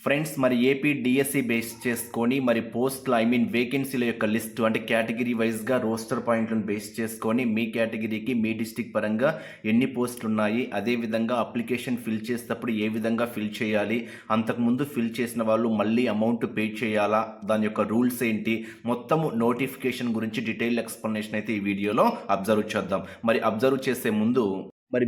Friends మరి AP DSC base చేసుకొని మరి పోస్టులు వేకెన్సీల యొక్క లిస్ట్ అంటే కేటగిరీ వైజ్గా రోస్టర్ పాయింట్లను బేస్ చేసుకొని మీ కేటగిరీకి మీ డిస్టిక్ పరంగా ఎన్ని పోస్టులు ఉన్నాయి, అదేవిధంగా అప్లికేషన్ ఫిల్ చేసేటప్పుడు ఏ విధంగా ఫిల్ చేయాలి, అంతకుముందు ఫిల్ చేసిన వాళ్ళు మళ్ళీ అమౌంట్ పే చేయాలా, దాని యొక్క రూల్స్ ఏంటి, మొత్తము నోటిఫికేషన్ గురించి డీటెయిల్ ఎక్స్ప్లెనేషన్ అయితే ఈ వీడియోలో అబ్జర్వ్ చేద్దాం. మరి అబ్జర్వ్ చేసే ముందు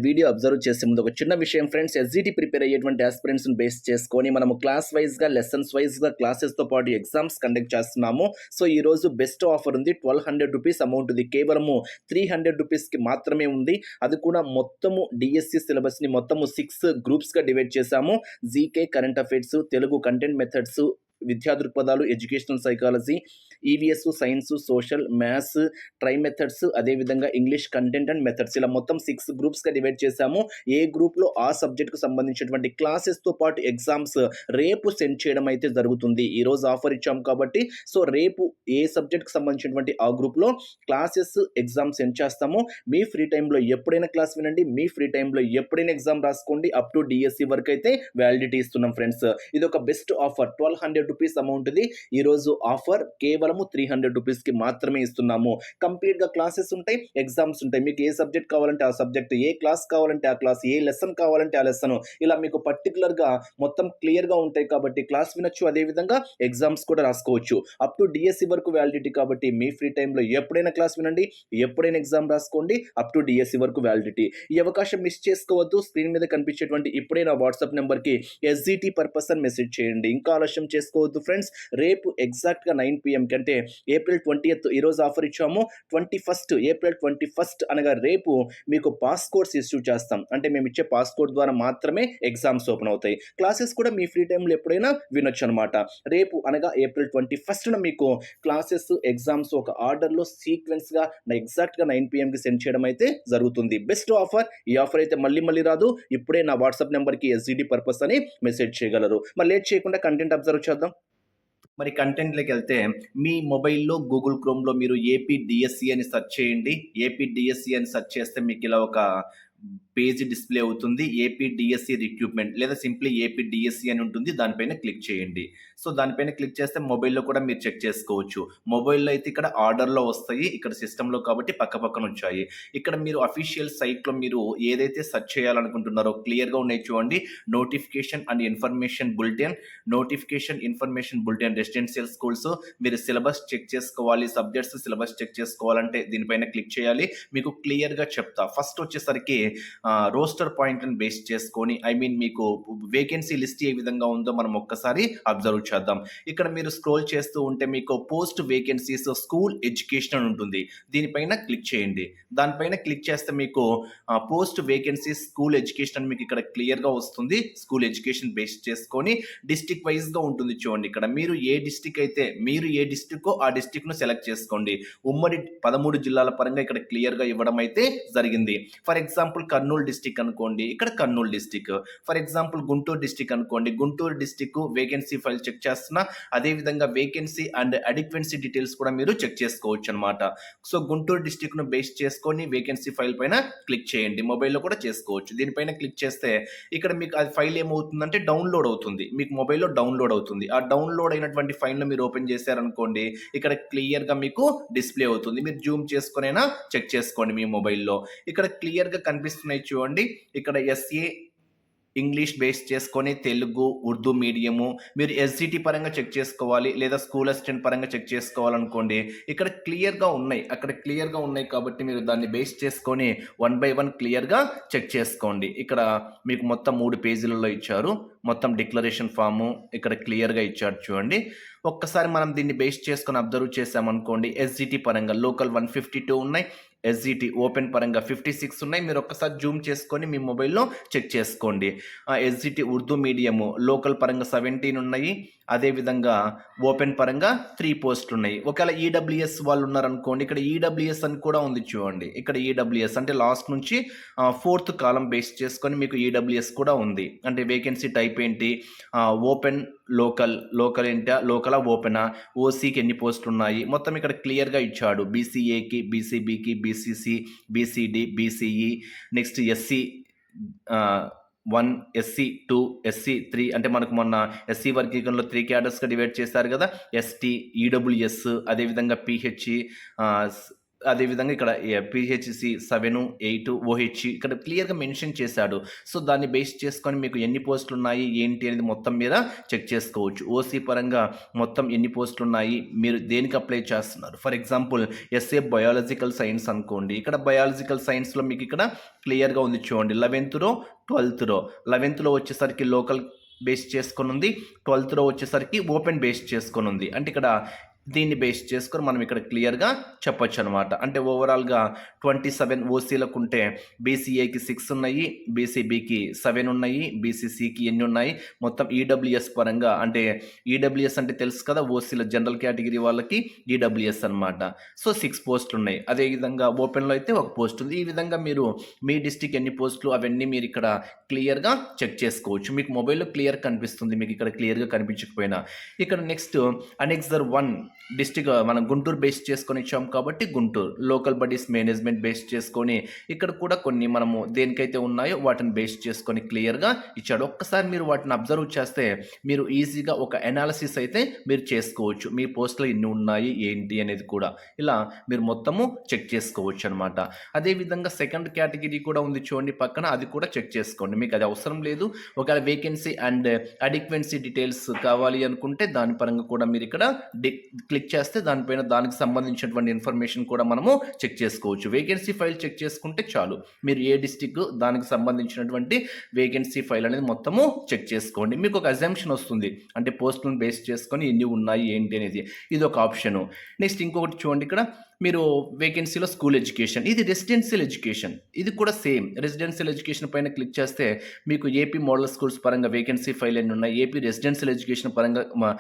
వీడియో అబ్జర్వ్ చేసే ముందు ఒక చిన్న విషయం ఫ్రెండ్స్, ఎస్జిటి ప్రిపేర్ అయ్యేటువంటి ఆస్పిరెంట్స్ని బేస్ చేసుకొని మనము క్లాస్ వైజ్గా లెసన్స్ వైజ్గా క్లాసెస్తో పాటు ఎగ్జామ్స్ కండక్ట్ చేస్తున్నాము. సో ఈ రోజు బెస్ట్ ఆఫర్ ఉంది. 1200 రూపీస్ అమౌంట్ ఇది కేవలము 300 రూపీస్కి మాత్రమే ఉంది. అది కూడా మొత్తము డిఎస్సి సిలబస్ని మొత్తము 6 గ్రూప్స్గా డివైడ్ చేశాము. GK, current affairs, Telugu content methods, విద్యా దృక్పథాలు, educational psychology, EVS, science, social, maths, ట్రై మెథడ్స్, అదేవిధంగా ఇంగ్లీష్ కంటెంట్ అండ్ మెథడ్స్, ఇలా మొత్తం 6 గ్రూప్స్గా డివైడ్ చేశాము. ఏ గ్రూప్లో ఆ సబ్జెక్ట్కు సంబంధించినటువంటి క్లాసెస్తో పాటు ఎగ్జామ్స్ రేపు సెండ్ చేయడం అయితే జరుగుతుంది. ఈరోజు ఆఫర్ ఇచ్చాము కాబట్టి సో రేపు ఏ సబ్జెక్ట్కి సంబంధించినటువంటి ఆ గ్రూప్లో క్లాసెస్ ఎగ్జామ్ సెండ్ చేస్తాము. మీ ఫ్రీ టైంలో ఎప్పుడైనా క్లాస్ వినండి, మీ ఫ్రీ టైంలో ఎప్పుడైనా ఎగ్జామ్ రాసుకోండి. అప్ టు డిఎస్సి వరకు అయితే వ్యాలిడిటీ ఇస్తున్నాం ఫ్రెండ్స్. ఇది ఒక బెస్ట్ ఆఫర్. 1200 రూపీస్ అమౌంట్ ఇది. ఈరోజు ఆఫర్ కేవలము 300 రూపీస్కి మాత్రమే ఇస్తున్నాము. కంప్లీట్గా క్లాసెస్ ఉంటాయి, ఎగ్జామ్స్ ఉంటాయి. మీకు ఏ సబ్జెక్ట్ కావాలంటే ఆ సబ్జెక్ట్, ఏ క్లాస్ కావాలంటే ఆ క్లాస్, ఏ లెసన్ కావాలంటే ఆ లెసన్, ఇలా మీకు పర్టికులర్గా మొత్తం క్లియర్గా ఉంటాయి కాబట్టి క్లాస్ వినొచ్చు, అదేవిధంగా ఎగ్జామ్స్ కూడా రాసుకోవచ్చు. అప్ టు డిఎస్సి వరకు వ్యాలిడిటీ కాబట్టి మీ ఫ్రీ టైంలో ఎప్పుడైనా క్లాస్ వినండి, ఎప్పుడైనా ఎగ్జామ్ రాసుకోండి. అప్ టు డిఎస్సి వరకు వ్యాలిడిటీ. ఈ అవకాశం మిస్ చేసుకోవద్దు. స్క్రీన్ మీద కనిపించేటువంటి ఇప్పుడే నా వాట్సాప్ నెంబర్కి ఎస్జిటి పర్పస్ అని మెసేజ్ చేయండి. ఇంకా ఆలస్యం చేసుకోవద్దు ఫ్రెండ్స్. రేపు ఎగ్జాక్ట్గా 9 PM కంటే ఏప్రిల్ 20th ఈరోజు ఆఫర్ ఇచ్చాము. 21st ఏప్రిల్ 21st అనగా రేపు మీకు పాస్ కోడ్స్ ఇష్యూ చేస్తాం. అంటే మేము ఇచ్చే పాస్ కోడ్ ద్వారా మాత్రమే ఎగ్జామ్స్ ఓపెన్ అవుతాయి. క్లాసెస్ కూడా మీ ఫ్రీ టైంలో ఎప్పుడైనా వినొచ్చు అనమాట. రేపు అనగా ఏప్రిల్ 21st మీకు క్లాసెస్ ఎగ్జామ్స్ ఒక ఆర్డర్లో సీక్వెన్స్గా ఎగ్జాక్ట్గా 9 PMకి సెండ్ చేయడం అయితే జరుగుతుంది. Best offer. ఈ ఆఫర్ అయితే మళ్ళీ రాదు. ఇప్పుడే నా వాట్సాప్ నెంబర్కి ఎస్జిటి పర్పస్ అని మెసేజ్ చేయగలరు. మరి లేట్ చేయకుండా కంటెంట్ అబ్జర్వ్ చేద్దాం. మరి కంటెంట్లోకి వెళ్తే మీ మొబైల్లో గూగుల్ క్రోమ్లో మీరు ఏపీ డిఎస్సి అని సెర్చ్ చేయండి. ఏపీ డిఎస్సి అని సెర్చ్ చేస్తే మీకు ఇలా ఒక పేజ్ డిస్ప్లే అవుతుంది. ఏపీ డిఎస్సి రిక్రూట్మెంట్ లేదా సింప్లీ ఏపీ డిఎస్సి అని ఉంటుంది. దానిపైన క్లిక్ చేయండి. సో దానిపైన క్లిక్ చేస్తే మొబైల్లో కూడా మీరు చెక్ చేసుకోవచ్చు. మొబైల్లో అయితే ఇక్కడ ఆర్డర్లో వస్తాయి, ఇక్కడ సిస్టంలో కాబట్టి పక్కన వచ్చాయి. ఇక్కడ మీరు అఫీషియల్ సైట్లో మీరు ఏదైతే సెర్చ్ చేయాలనుకుంటున్నారో క్లియర్గా ఉన్నాయి చూడండి. Notification and information bulletin, notification information bulletin, residential schools. మీరు సిలబస్ చెక్ చేసుకోవాలి, సబ్జెక్ట్స్ సిలబస్ చెక్ చేసుకోవాలంటే దీనిపైన క్లిక్ చేయాలి. మీకు క్లియర్గా చెప్తా. ఫస్ట్ వచ్చేసరికి రోస్టర్ పాయింట్ని బేస్ చేసుకొని మీకు వేకెన్సీ లిస్ట్ ఏ విధంగా ఉందో మనం ఒక్కసారి అబ్జర్వ్ చేద్దాం. ఇక్కడ మీరు స్క్రోల్ చేస్తూ ఉంటే మీకు పోస్ట్ వేకెన్సీస్ స్కూల్ ఎడ్యుకేషన్ అని ఉంటుంది. దీనిపైన క్లిక్ చేయండి. దానిపైన క్లిక్ చేస్తే మీకు పోస్ట్ వేకెన్సీస్ స్కూల్ ఎడ్యుకేషన్ అని మీకు ఇక్కడ క్లియర్గా వస్తుంది. స్కూల్ ఎడ్యుకేషన్ బేస్ చేసుకొని డిస్ట్రిక్ట్ వైజ్గా ఉంటుంది చూడండి. ఇక్కడ మీరు ఏ డిస్ట్రిక్ట్ అయితే మీరు ఏ డిస్ట్రిక్ట్ ఆ డిస్ట్రిక్ట్ను సెలెక్ట్ చేసుకోండి. ఉమ్మడి 13 జిల్లాల పరంగా ఇక్కడ క్లియర్గా ఇవ్వడం అయితే జరిగింది. ఫర్ ఎగ్జాంపుల్ కర్నూలు డిస్టిక్ అనుకోండి, ఇక్కడ Kurnool district. For example Guntur district అనుకోండి, Guntur district vacancy file check చేస్తున్నా. అదేవిధంగా వేకెన్సీ అండ్ అడిక్వెన్సీ డీటెయిల్స్ కూడా మీరు చెక్ చేసుకోవచ్చు అనమాట. సో గుంటూరు డిస్టిక్ను బేస్ చేసుకొని వేకెన్సీ ఫైల్ పైన క్లిక్ చేయండి. మొబైల్లో కూడా చేసుకోవచ్చు. దీనిపైన క్లిక్ చేస్తే ఇక్కడ మీకు అది ఫైల్ ఏమవుతుందంటే డౌన్లోడ్ అవుతుంది. మీకు మొబైల్లో డౌన్లోడ్ అవుతుంది. ఆ డౌన్లోడ్ అయినటువంటి ఫైల్ను మీరు ఓపెన్ చేశారనుకోండి, ఇక్కడ క్లియర్గా మీకు డిస్ప్లే అవుతుంది. మీరు జూమ్ చేసుకునైనా చెక్ చేసుకోండి మీ మొబైల్లో. ఇక్కడ క్లియర్గా కనిపిస్తున్నాయి చూడండి. ఇక్కడ ఎస్ఏ ఇంగ్లీష్ బేస్ చేసుకొని తెలుగు, ఉర్దూ మీడియము. మీరు ఎస్జిటి పరంగా చెక్ చేసుకోవాలి లేదా స్కూల్ అసిస్టెంట్ పరంగా చెక్ చేసుకోవాలనుకోండి, ఇక్కడ క్లియర్గా ఉన్నాయి. అక్కడ క్లియర్గా ఉన్నాయి కాబట్టి మీరు దాన్ని బేస్ చేసుకొని 1 by 1 క్లియర్గా చెక్ చేసుకోండి. ఇక్కడ మీకు మొత్తం 3 పేజీలలో ఇచ్చారు. మొత్తం డిక్లరేషన్ ఫాము ఇక్కడ క్లియర్గా ఇచ్చారు చూడండి. ఒక్కసారి మనం దీన్ని బేస్ చేసుకొని అబ్జర్వ్ చేసామనుకోండి, ఎస్జిటి పరంగా లోకల్ 152 ఉన్నాయి, ఎస్జిటి ఓపెన్ పరంగా 56 ఉన్నాయి. మీరు ఒక్కసారి జూమ్ చేసుకొని మీ మొబైల్లో చెక్ చేసుకోండి. ఎస్జిటి ఉర్దూ మీడియము లోకల్ పరంగా 17 ఉన్నాయి. అదేవిధంగా ఓపెన్ పరంగా 3 పోస్టులు ఉన్నాయి. ఒకవేళ ఈడబ్ల్యూఎస్ వాళ్ళు ఉన్నారనుకోండి, ఇక్కడ ఈడబ్ల్యూఎస్ అని కూడా ఉంది చూడండి. ఇక్కడ ఈడబ్ల్యూఎస్ అంటే లాస్ట్ నుంచి 4th కాలం బేస్ చేసుకొని మీకు ఈడబ్ల్యూఎస్ కూడా ఉంది. అంటే వేకెన్సీ టైప్ ఏంటి, ఓపెన్, లోకల్ ఏంటా, లోకలా ఓపెనా, ఓసీకి ఎన్ని పోస్టులు ఉన్నాయి, మొత్తం ఇక్కడ క్లియర్గా ఇచ్చాడు. బీసీఏకి, బీసీబీకి, BCC, BCD, BCE, next SC, 1, SC2, SC3 అంటే మనకు మొన్న ఎస్సీ వర్గీకరణలో 3 క్యాడర్స్గా డివైడ్ చేశారు కదా, ఎస్టీ, ఈడబ్ల్యూఎస్, అదేవిధంగా పిహెచ్ఈ, అదేవిధంగా ఇక్కడ పిహెచ్సి 7, 8, ఓహెచ్ఈ ఇక్కడ క్లియర్గా మెన్షన్ చేశాడు. సో దాన్ని బేస్ చేసుకొని మీకు ఎన్ని పోస్టులు ఉన్నాయి ఏంటి అనేది మొత్తం మీద చెక్ చేసుకోవచ్చు. ఓసీ పరంగా మొత్తం ఎన్ని పోస్టులు ఉన్నాయి, మీరు దేనికి అప్లై చేస్తున్నారు. For example SA biological science అనుకోండి, ఇక్కడ బయాలజికల్ సైన్స్లో మీకు ఇక్కడ క్లియర్గా ఉంది చూడండి. 11th, 12th వచ్చేసరికి లోకల్ బేస్ చేసుకొని ఉంది, 12th వచ్చేసరికి ఓపెన్ బేస్ చేసుకొని ఉంది. అంటే ఇక్కడ దీన్ని బేస్ చేసుకొని మనం ఇక్కడ క్లియర్గా చెప్పొచ్చు అనమాట. అంటే ఓవరాల్గా 27 ఓసీలకు ఉంటే బీసీఏకి 6 ఉన్నాయి, బీసీబీకి 7 ఉన్నాయి, బీసీసీకి ఎన్ని ఉన్నాయి, మొత్తం ఈడబ్ల్యూఎస్ పరంగా అంటే ఈడబ్ల్యూఎస్ అంటే తెలుసు కదా, ఓసీల జనరల్ కేటగిరీ వాళ్ళకి ఈడబ్ల్యూఎస్ అనమాట. సో 6 పోస్టులు ఉన్నాయి. అదేవిధంగా ఓపెన్లో అయితే 1 పోస్ట్ ఉంది. ఈ విధంగా మీరు మీ డిస్టిక్ ఎన్ని పోస్టులు అవన్నీ మీరు ఇక్కడ క్లియర్గా చెక్ చేసుకోవచ్చు. మీకు మొబైల్లో క్లియర్ కనిపిస్తుంది, మీకు ఇక్కడ క్లియర్గా కనిపించకపోయినా. ఇక్కడ నెక్స్ట్ అనెక్సర్ 1 డిస్టిక్ మనం గుంటూరు బేస్ చేసుకొని ఇచ్చాం కాబట్టి Guntur local buddies management base చేసుకొని ఇక్కడ కూడా కొన్ని మనము దేనికైతే ఉన్నాయో వాటిని బేస్ చేసుకొని క్లియర్గా ఇచ్చాడు. ఒక్కసారి మీరు వాటిని అబ్జర్వ్ చేస్తే మీరు ఈజీగా ఒక అనాలిసిస్ అయితే మీరు చేసుకోవచ్చు. మీ పోస్టులు ఎన్ని ఉన్నాయి ఏంటి అనేది కూడా ఇలా మీరు మొత్తము చెక్ చేసుకోవచ్చు అనమాట. అదేవిధంగా సెకండ్ కేటగిరీ కూడా ఉంది చూడండి పక్కన, అది కూడా చెక్ చేసుకోండి. మీకు అది అవసరం లేదు. ఒకవేళ వేకెన్సీ అండ్ అడిక్వెన్సీ డీటెయిల్స్ కావాలి అనుకుంటే దాని పరంగా కూడా మీరు ఇక్కడ క్లిక్ చేస్తే దానిపైన దానికి సంబంధించినటువంటి ఇన్ఫర్మేషన్ కూడా మనము చెక్ చేసుకోవచ్చు. వేకెన్సీ ఫైల్ చెక్ చేసుకుంటే చాలు, మీరు ఏ డిస్టిక్ దానికి సంబంధించినటువంటి వేకెన్సీ ఫైల్ అనేది మొత్తము చెక్ చేసుకోండి. మీకు ఒక అజంప్షన్ వస్తుంది, అంటే పోస్టులను బేస్ చేసుకొని ఎన్ని ఉన్నాయి ఏంటి అనేది. ఇది ఒక ఆప్షను. నెక్స్ట్ ఇంకొకటి చూడండి, ఇక్కడ మీరు వేకెన్సీలో స్కూల్ ఎడ్యుకేషన్, ఇది రెసిడెన్షియల్ ఎడ్యుకేషన్, ఇది కూడా సేమ్. రెసిడెన్షియల్ ఎడ్యుకేషన్ పైన క్లిక్ చేస్తే మీకు ఏపీ మోడల్ స్కూల్స్ పరంగా వేకెన్సీ ఫైల్ ఎన్ని ఉన్నాయి, ఏపీ రెసిడెన్షియల్ ఎడ్యుకేషన్ పరంగా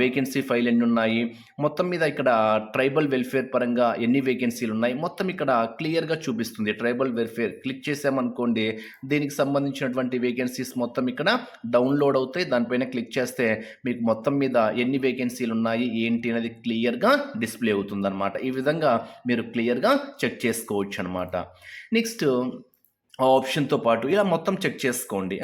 వేకెన్సీ ఫైల్ ఎన్ని ఉన్నాయి, మొత్తం మీద ఇక్కడ ట్రైబల్ వెల్ఫేర్ పరంగా ఎన్ని వేకెన్సీలు ఉన్నాయి, మొత్తం ఇక్కడ క్లియర్గా చూపిస్తుంది. ట్రైబల్ వెల్ఫేర్ క్లిక్ చేసామనుకోండి, దీనికి సంబంధించినటువంటి వేకెన్సీస్ మొత్తం ఇక్కడ డౌన్లోడ్ అవుతాయి. దానిపైన క్లిక్ చేస్తే మీకు మొత్తం మీద ఎన్ని వేకెన్సీలు ఉన్నాయి ఏంటి అనేది క్లియర్గా డిస్ప్లే అవుతుంది అనమాట. ఈ విధంగా మీరు క్లియర్గా చెక్ చేసుకోవచ్చు అనమాట. నెక్స్ట్ ఆ ఆప్షన్తో పాటు ఇలా మొత్తం చెక్ చేసుకోండి.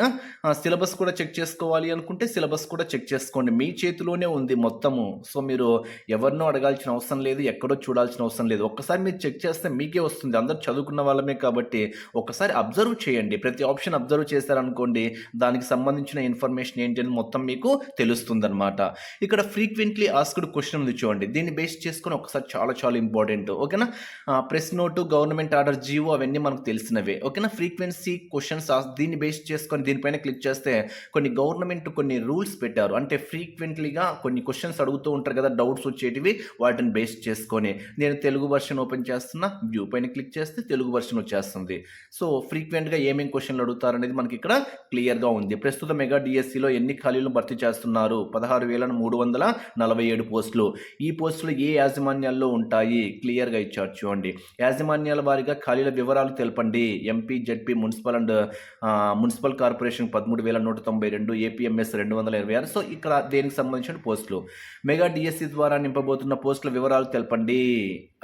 సిలబస్ కూడా చెక్ చేసుకోవాలి అనుకుంటే సిలబస్ కూడా చెక్ చేసుకోండి, మీ చేతిలోనే ఉంది మొత్తము. సో మీరు ఎవరినో అడగాల్సిన అవసరం లేదు, ఎక్కడో చూడాల్సిన అవసరం లేదు. ఒక్కసారి మీరు చెక్ చేస్తే మీకే వస్తుంది. అందరూ చదువుకున్న వాళ్ళమే కాబట్టి ఒక్కసారి అబ్జర్వ్ చేయండి. ప్రతి ఆప్షన్ అబ్జర్వ్ చేశారనుకోండి, దానికి సంబంధించిన ఇన్ఫర్మేషన్ ఏంటి అని మొత్తం మీకు తెలుస్తుంది అనమాట. ఇక్కడ ఫ్రీక్వెంట్లీ ఆస్క్డ్ క్వశ్చన్ ఉంది చూడండి, దీన్ని బేస్ చేసుకొని ఒకసారి చాలా చాలా ఇంపార్టెంట్. ఓకేనా, press note, government order, GO అవన్నీ మనకు తెలిసినవే. ఓకేనా, ఫ్రీక్వెన్సీ క్వశ్చన్స్ దీన్ని బేస్ చేసుకొని దీనిపైన క్లిక్ చేస్తే కొన్ని గవర్నమెంట్ కొన్ని రూల్స్ పెట్టారు. అంటే ఫ్రీక్వెంట్లీగా కొన్ని క్వశ్చన్స్ అడుగుతూ ఉంటారు కదా, డౌట్స్ వచ్చేటివి, వాటిని బేస్ చేసుకొని నేను తెలుగు వర్షన్ ఓపెన్ చేస్తున్నా, వ్యూ పైన క్లిక్ చేస్తే తెలుగు వర్షన్ వచ్చేస్తుంది. సో ఫ్రీక్వెంట్గా ఏమేమి క్వశ్చన్లు అడుగుతారు అనేది మనకి ఇక్కడ క్లియర్గా ఉంది. ప్రస్తుతం మెగా డిఎస్సిలో ఎన్ని ఖాళీలు భర్తీ చేస్తున్నారు, 16,347 పోస్టులు. ఈ పోస్టులు ఏ యాజమాన్యాల్లో ఉంటాయి క్లియర్గా ఇచ్చారు చూడండి. యాజమాన్యాల వారీగా ఖాళీల వివరాలు తెలపండి. MP, ZP, municipal and municipal corporation 13,192, APMS 226. So ఇక్కడ దేనికి సంబంధించిన పోస్టులు. మెగా డిఎస్సి ద్వారా నింపబోతున్న పోస్టుల వివరాలు తెలపండి.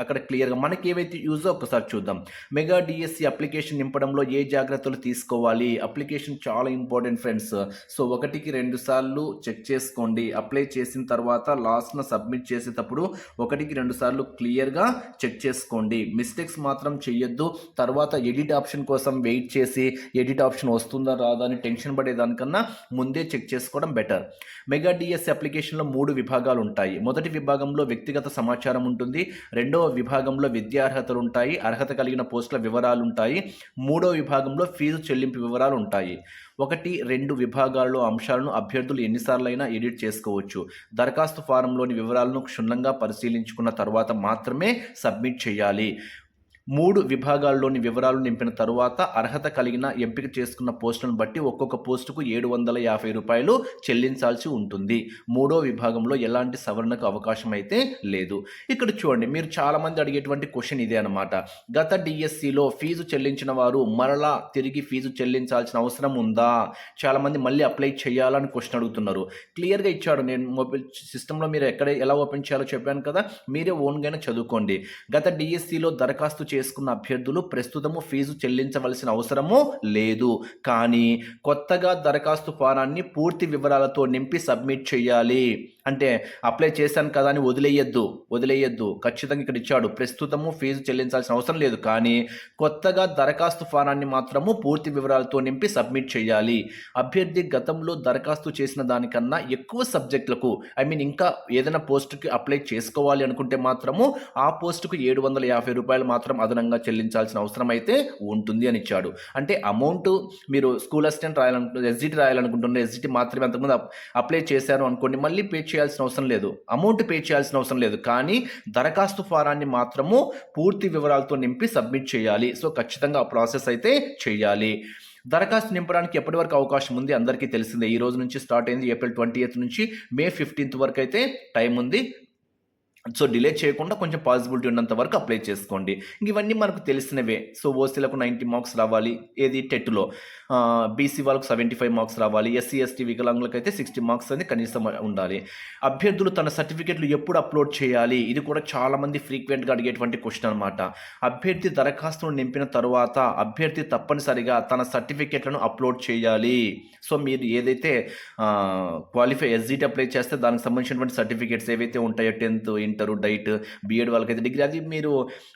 అక్కడ క్లియర్గా మనకి ఏవైతే యూజో ఒకసారి చూద్దాం. మెగా డిఎస్సి అప్లికేషన్ నింపడంలో ఏ జాగ్రత్తలు తీసుకోవాలి. అప్లికేషన్ చాలా ఇంపార్టెంట్ ఫ్రెండ్స్. సో 1కి 2 సార్లు చెక్ చేసుకోండి. అప్లై చేసిన తర్వాత లాస్ట్న సబ్మిట్ చేసేటప్పుడు 1కి 2 సార్లు క్లియర్గా చెక్ చేసుకోండి. మిస్టేక్స్ మాత్రం చెయ్యొద్దు. తర్వాత ఎడిట్ ఆప్షన్ కోసం వెయిట్ చేసి ఎడిట్ ఆప్షన్ వస్తుందా రాదా అని టెన్షన్ పడేదానికన్నా ముందే చెక్ చేసుకోవడం బెటర్. మెగా డిఎస్సి అప్లికేషన్లో 3 విభాగాలు ఉంటాయి. మొదటి విభాగంలో వ్యక్తిగత సమాచారం ఉంటుంది, రెండవ విభాగంలో విద్యార్హతలు ఉంటాయి, అర్హత కలిగిన పోస్టుల వివరాలు ఉంటాయి, మూడవ విభాగంలో ఫీజు చెల్లింపు వివరాలు ఉంటాయి. 1, 2 విభాగాల్లో అంశాలను అభ్యర్థులు ఎన్నిసార్లైనా ఎడిట్ చేసుకోవచ్చు. దరఖాస్తు ఫారంలోని వివరాలను క్షుణ్ణంగా పరిశీలించుకున్న తర్వాత మాత్రమే సబ్మిట్ చేయాలి. 3 విభాగాల్లోని వివరాలు నింపిన తరువాత అర్హత కలిగిన ఎంపిక చేసుకున్న పోస్టులను బట్టి ఒక్కొక్క పోస్టుకు 750 రూపాయలు చెల్లించాల్సి ఉంటుంది. 3వ విభాగంలో ఎలాంటి సవరణకు అవకాశం అయితే లేదు. ఇక్కడ చూడండి, మీరు చాలామంది అడిగేటువంటి క్వశ్చన్ ఇదే అనమాట. గత డిఎస్సిలో ఫీజు చెల్లించిన వారు మరలా తిరిగి ఫీజు చెల్లించాల్సిన అవసరం ఉందా? చాలామంది మళ్ళీ అప్లై చేయాలని క్వశ్చన్ అడుగుతున్నారు. క్లియర్గా ఇచ్చాడు. నేను మొబైల్ సిస్టంలో మీరు ఎలా ఓపెన్ చేయాలో చెప్పాను కదా, మీరే ఓన్గానే చదువుకోండి. గత డిఎస్సిలో దరఖాస్తు చేసుకున్న అభ్యర్థులు ప్రస్తుతము ఫీజు చెల్లించవలసిన అవసరము లేదు. కానీ కొత్తగా దరఖాస్తు ఫారాన్ని పూర్తి వివరాలతో నింపి సబ్మిట్ చేయాలి. అంటే అప్లై చేశాను కదా అని వదిలేయద్దు. ఖచ్చితంగా ఇక్కడ ఇచ్చాడు, ప్రస్తుతము ఫీజు చెల్లించాల్సిన అవసరం లేదు, కానీ కొత్తగా దరఖాస్తు ఫారాన్ని మాత్రము పూర్తి వివరాలతో నింపి సబ్మిట్ చేయాలి. అభ్యర్థి గతంలో దరఖాస్తు చేసిన దానికన్నా ఎక్కువ సబ్జెక్టులకు ఇంకా ఏదైనా పోస్టుకి అప్లై చేసుకోవాలి అనుకుంటే మాత్రము ఆ పోస్టుకు ₹750 మాత్రం అదనంగా చెల్లించాల్సిన అవసరం అయితే ఉంటుంది అని ఇచ్చాడు. అంటే అమౌంట్ మీరు స్కూల్ అసిస్టెంట్ ఎస్జిటి రాయాలనుకుంటున్నారు, ఎస్జిటి మాత్రమే అంతకుముందు అప్లై చేశారు అనుకోండి, మళ్ళీ పే చేయాల్సిన అవసరం లేదు, అమౌంట్ పే చేయాల్సిన అవసరం లేదు, కానీ దరఖాస్తు ఫారాన్ని మాత్రము పూర్తి వివరాలతో నింపి సబ్మిట్ చేయాలి. సో ఖచ్చితంగా ఆ ప్రాసెస్ అయితే చేయాలి. దరఖాస్తు నింపడానికి ఎప్పటి వరకు అవకాశం ఉంది అందరికీ తెలిసిందే. ఈ రోజు నుంచి స్టార్ట్ అయింది, April 20th నుంచి May 15th వరకు అయితే టైం ఉంది. సో డిలే చేయకుండా కొంచెం పాసిబిలిటీ ఉన్నంత వరకు అప్లై చేసుకోండి. ఇవన్నీ మనకు తెలిసినవే. సో ఓసీలకు 90 మార్క్స్ రావాలి, ఏది టెట్లో. బీసీ వాళ్ళకు 75 మార్క్స్ రావాలి, ఎస్సీ ఎస్టీ వికలాంగులకు అయితే 60 మార్క్స్ అనేది కనీసం ఉండాలి. అభ్యర్థులు తన సర్టిఫికెట్లు ఎప్పుడు అప్లోడ్ చేయాలి, ఇది కూడా చాలామంది ఫ్రీక్వెంట్గా అడిగేటువంటి క్వశ్చన్ అనమాట. అభ్యర్థి దరఖాస్తును నింపిన తర్వాత అభ్యర్థి తప్పనిసరిగా తన సర్టిఫికెట్లను అప్లోడ్ చేయాలి. సో మీరు ఏదైతే క్వాలిఫై ఎస్జిటి అప్లై చేస్తే దానికి సంబంధించినటువంటి సర్టిఫికేట్స్ ఏవైతే ఉంటాయో 10th, ఇంటర్, డైట్, బీఎడ్ వాళ్ళకైతే డిగ్రీ, అది మీరు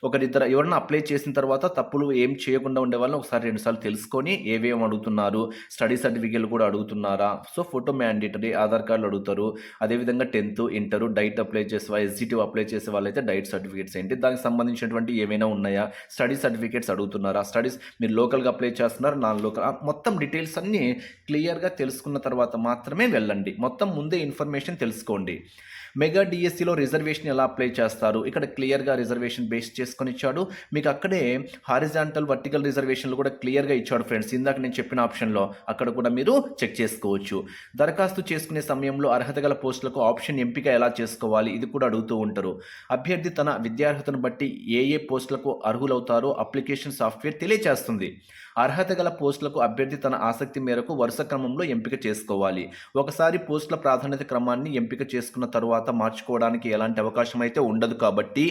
ఒకరిద్దరు ఎవరైనా అప్లై చేసిన తర్వాత తప్పులు ఏం చేయకుండా ఉండే వాళ్ళని ఒకసారి 2 సార్లు తెలుసుకొని ఏవేమి అడుగుతున్నారు, స్టడీ సర్టిఫికేట్లు కూడా అడుగుతున్నారా, సో ఫోటో మ్యాండేటరీ, ఆధార్ కార్డులు అడుగుతారు. అదేవిధంగా 10th, ఇంటర్, డైట్ అప్లై చేసే ఎస్జిటి అప్లై చేసే వాళ్ళైతే డైట్ సర్టిఫికేట్స్ ఏంటి, దానికి సంబంధించినటువంటి ఏమైనా ఉన్నాయా, స్టడీ సర్టిఫికేట్స్ అడుగుతున్నారా, స్టడీస్ మీరు లోకల్గా అప్లై చేస్తున్నారు, లోకల్, మొత్తం డీటెయిల్స్ అన్నీ క్లియర్గా తెలుసుకున్న తర్వాత మాత్రమే వెళ్ళండి. మొత్తం ముందే ఇన్ఫర్మేషన్ తెలుసుకోండి. మెగా డిఎస్సిలో రిజర్వేషన్ ఎలా అప్లై చేస్తారు, ఇక్కడ క్లియర్గా రిజర్వేషన్ బేస్ చేసుకొని ఇచ్చాడు. మీకు అక్కడే హారిజాంటల్, వర్టికల్ రిజర్వేషన్లు కూడా క్లియర్గా ఇచ్చాడు ఫ్రెండ్స్. ఇందాక నేను చెప్పిన ఆప్షన్లో అక్కడ కూడా మీరు చెక్ చేసుకోవచ్చు. దరఖాస్తు చేసుకునే సమయంలో అర్హత గల పోస్టులకు ఆప్షన్ ఎంపిక ఎలా చేసుకోవాలి, ఇది కూడా అడుగుతూ ఉంటారు. అభ్యర్థి తన విద్యార్హతను బట్టి ఏ పోస్టులకు అర్హులవుతారో అప్లికేషన్ సాఫ్ట్వేర్ తెలియజేస్తుంది. అర్హత గల పోస్టులకు అభ్యర్థి తన ఆసక్తి మేరకు వరుస క్రమంలో ఎంపిక చేసుకోవాలి. ఒకసారి పోస్టుల ప్రాధాన్యత క్రమాన్ని ఎంపిక చేసుకున్న తరువాత మార్చుకోవడానికి ఎలాంటి అవకాశం అయితే ఉండదు, కాబట్టి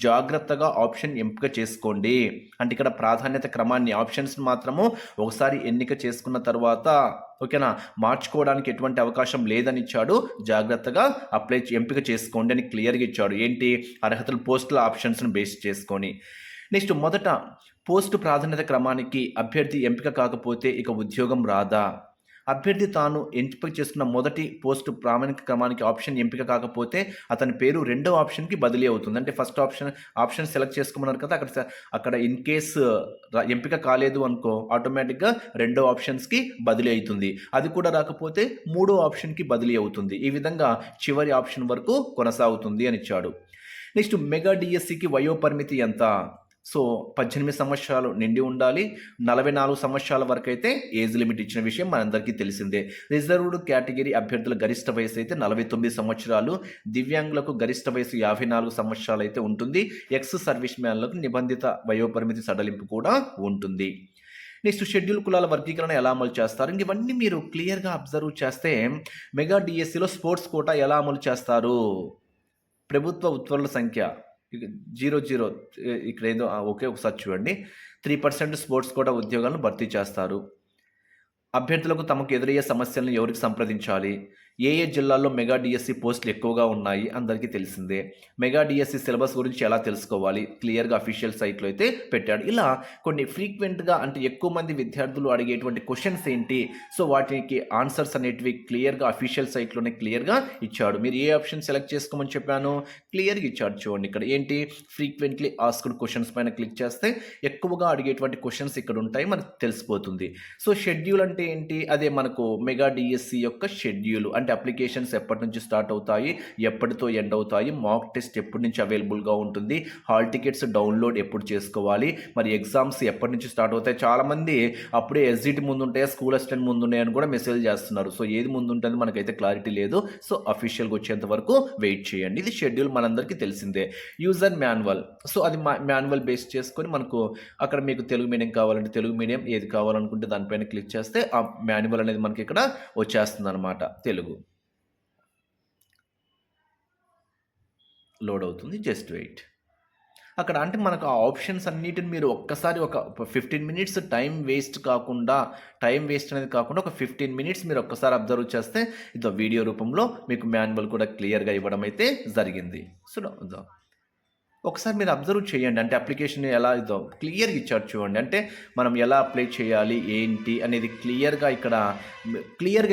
జాగ్రత్తగా ఆప్షన్ ఎంపిక చేసుకోండి. అంటే ఇక్కడ ప్రాధాన్యత క్రమాన్ని, ఆప్షన్స్ మాత్రము ఒకసారి ఎన్నిక చేసుకున్న తర్వాత ఓకేనా, మార్చుకోవడానికి ఎటువంటి అవకాశం లేదని ఇచ్చాడు. జాగ్రత్తగా ఎంపిక చేసుకోండి అని క్లియర్గా ఇచ్చాడు. ఏంటి, అర్హతలు పోస్టుల ఆప్షన్స్ను బేస్ చేసుకొని. నెక్స్ట్, మొదట పోస్టు ప్రాధాన్యత క్రమానికి అభ్యర్థి ఎంపిక కాకపోతే ఇక ఉద్యోగం రాదా. అభ్యర్థి తాను ఎంపిక చేసుకున్న మొదటి పోస్టు ప్రామాణిక క్రమానికి ఆప్షన్ ఎంపిక కాకపోతే అతని పేరు రెండవ ఆప్షన్కి బదిలీ అవుతుంది. అంటే ఫస్ట్ ఆప్షన్ సెలెక్ట్ చేసుకోమన్నారు కదా, అక్కడ ఇన్ కేస్ ఎంపిక కాలేదు అనుకో, ఆటోమేటిక్గా రెండో ఆప్షన్స్కి బదిలీ అవుతుంది. అది కూడా రాకపోతే మూడో ఆప్షన్కి బదిలీ అవుతుంది. ఈ విధంగా చివరి ఆప్షన్ వరకు కొనసాగుతుంది అని ఇచ్చాడు. నెక్స్ట్, మెగా డిఎస్సికి వయోపరిమితి ఎంత. సో 18 సంవత్సరాలు నిండి ఉండాలి. 44 సంవత్సరాల వరకు అయితే ఏజ్ లిమిట్ ఇచ్చిన విషయం మనందరికీ తెలిసిందే. రిజర్వ్డ్ కేటగిరీ అభ్యర్థుల గరిష్ట వయసు అయితే 49 సంవత్సరాలు, దివ్యాంగులకు గరిష్ట వయసు 54 సంవత్సరాలు అయితే ఉంటుంది. ఎక్స్ సర్వీస్ మ్యాన్లకు నిబంధిత వయోపరిమితి సడలింపు కూడా ఉంటుంది. నెక్స్ట్, షెడ్యూల్ కులాల వర్గీకరణ ఎలా అమలు చేస్తారు, ఇవన్నీ మీరు క్లియర్గా అబ్జర్వ్ చేస్తే మెగా డిఎస్సిలో స్పోర్ట్స్ కోటా ఎలా అమలు చేస్తారు. ప్రభుత్వ ఉత్పత్తుల సంఖ్య 00 ఇక్కడ ఏదో ఒకసారి చూడండి. 3% స్పోర్ట్స్ కోటా ఉద్యోగాలను భర్తీ చేస్తారు. అభ్యర్థులకు తమకు ఎదురయ్యే సమస్యలను ఎవరికి సంప్రదించాలి, ఏ జిల్లాల్లో మెగా డిఎస్సి పోస్టులు ఎక్కువగా ఉన్నాయి అందరికీ తెలిసిందే. మెగా డిఎస్సి సిలబస్ గురించి ఎలా తెలుసుకోవాలి, క్లియర్గా అఫీషియల్ సైట్లో అయితే పెట్టాడు. ఇలా కొన్ని ఫ్రీక్వెంట్గా, అంటే ఎక్కువ మంది విద్యార్థులు అడిగేటువంటి క్వశ్చన్స్ ఏంటి, సో వాటికి ఆన్సర్స్ అనేటివి క్లియర్గా అఫీషియల్ సైట్లోనే క్లియర్గా ఇచ్చాడు. మీరు ఏ ఆప్షన్ సెలెక్ట్ చేసుకోమని చెప్పాను, క్లియర్గా ఇచ్చాడు. చూడండి, ఇక్కడ ఏంటి, ఫ్రీక్వెంట్లీ ఆస్క్డ్ క్వశ్చన్స్ పైన క్లిక్ చేస్తే ఎక్కువగా అడిగేటువంటి క్వశ్చన్స్ ఇక్కడ ఉంటాయి, మనకు తెలిసిపోతుంది. సో షెడ్యూల్ అంటే ఏంటి, అదే మనకు మెగా డిఎస్సి యొక్క షెడ్యూల్. అంటే అప్లికేషన్స్ ఎప్పటి నుంచి స్టార్ట్ అవుతాయి, ఎప్పటితో ఎండ్ అవుతాయి, మాక్ టెస్ట్ ఎప్పటి నుంచి అవైలబుల్గా ఉంటుంది, హాల్ టికెట్స్ డౌన్లోడ్ ఎప్పుడు చేసుకోవాలి, మరి ఎగ్జామ్స్ ఎప్పటి నుంచి స్టార్ట్ అవుతాయి. చాలామంది అప్పుడే ఎస్జిటి ముందు ఉంటాయా, స్కూల్ అసిస్టెంట్ ముందు ఉన్నాయని కూడా మెసేజ్ చేస్తున్నారు. సో ఏది ముందు ఉంటుంది మనకైతే క్లారిటీ లేదు. సో అఫీషియల్గా వచ్చేంత వరకు వెయిట్ చేయండి. ఇది షెడ్యూల్ మనందరికీ తెలిసిందే. యూజర్ మాన్యువల్, సో అది మాన్యువల్ బేస్ చేసుకొని మనకు అక్కడ మీకు తెలుగు మీడియం కావాలంటే తెలుగు మీడియం, ఏది కావాలనుకుంటే దానిపైన క్లిక్ చేస్తే ఆ మాన్యువల్ అనేది మనకి ఇక్కడ వచ్చేస్తుంది అనమాట. తెలుగు లోడ్ అవుతుంది, జస్ట్ వెయిట్. అక్కడ అంటే మనకు ఆ ఆప్షన్స్ అన్నిటిని మీరు ఒక్కసారి ఒక 15 మినిట్స్ టైం వేస్ట్ అనేది కాకుండా ఒక 15 మినిట్స్ మీరు ఒక్కసారి అబ్జర్వ్ చేస్తే ఇదో వీడియో రూపంలో మీకు మాన్యువల్ కూడా క్లియర్‌గా ఇవ్వడం అయితే జరిగింది. సో, ఇదో ఒకసారి మీరు అబ్జర్వ్ చేయండి. అంటే అప్లికేషన్ ఎలా ఇదో క్లియర్‌గా ఇచ్చాడు చూడండి. అంటే మనం ఎలా అప్లై చేయాలి, ఏంటి అనేది క్లియర్‌గా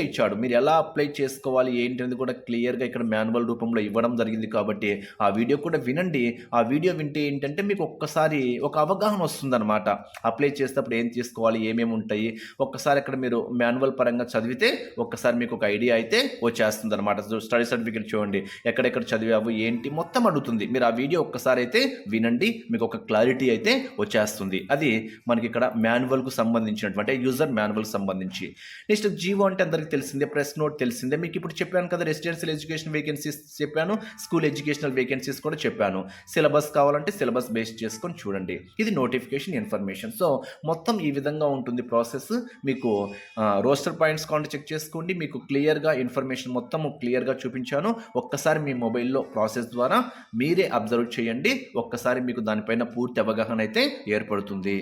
ఇచ్చాడు. మీరు ఎలా అప్లై చేసుకోవాలి, ఏంటి అనేది కూడా క్లియర్‌గా ఇక్కడ మాన్యువల్ రూపంలో ఇవ్వడం జరిగింది కాబట్టి, ఆ వీడియో కూడా వినండి. ఆ వీడియో వింటే ఏంటంటే మీకు ఒక్కసారి ఒక అవగాహన వస్తుందనమాట. అప్లై చేసేటప్పుడు ఏం తీసుకోవాలి, ఏమేమి ఉంటాయి. ఒక్కసారి అక్కడ మీరు మాన్యువల్ పరంగా చదివితే ఒక్కసారి మీకు ఒక ఐడియా అయితే వచ్చేస్తుందనమాట. స్టడీ సర్టిఫికేట్ చూడండి. ఎక్కడెక్కడ చదివావు, ఏంటి మొత్తం అడుగుతుంది. మీరు ఆ వీడియో ఒక్కసారి అయితే వినండి, మీకు ఒక క్లారిటీ అయితే వచ్చేస్తుంది. అది మనకి ఇక్కడ మాన్యువల్‌కు సంబంధించినటువంటి యూజర్ మాన్యువల్‌కి సంబంధించి. నెక్స్ట్ జీవో అంటే అందరికీ తెలిసిందే, ప్రెస్ నోట్ తెలిసిందే. మీకు ఇప్పుడు చెప్పాను కదా, రెసిడెన్షియల్ ఎడ్యుకేషన్ వేకెన్సీస్ చెప్పాను, స్కూల్ ఎడ్యుకేషనల్ వేకెన్సీస్ కూడా చెప్పాను. సిలబస్ కావాలంటే సిలబస్ బేస్ చేసుకొని చూడండి. ఇది నోటిఫికేషన్ ఇన్ఫర్మేషన్. సో మొత్తం ఈ విధంగా ఉంటుంది ప్రాసెస్. మీకు రోస్టర్ పాయింట్స్ కౌంట్ చెక్ చేసుకోండి. మీకు క్లియర్‌గా ఇన్ఫర్మేషన్ మొత్తం క్లియర్‌గా చూపించాను. ఒక్కసారి మీ మొబైల్‌లో ప్రాసెస్ ద్వారా మీరే అబ్జర్వ్ చేయండి. ఒక్కసారి మీకు దానిపైన పూర్తి అవగాహన అయితే ఏర్పడుతుంది.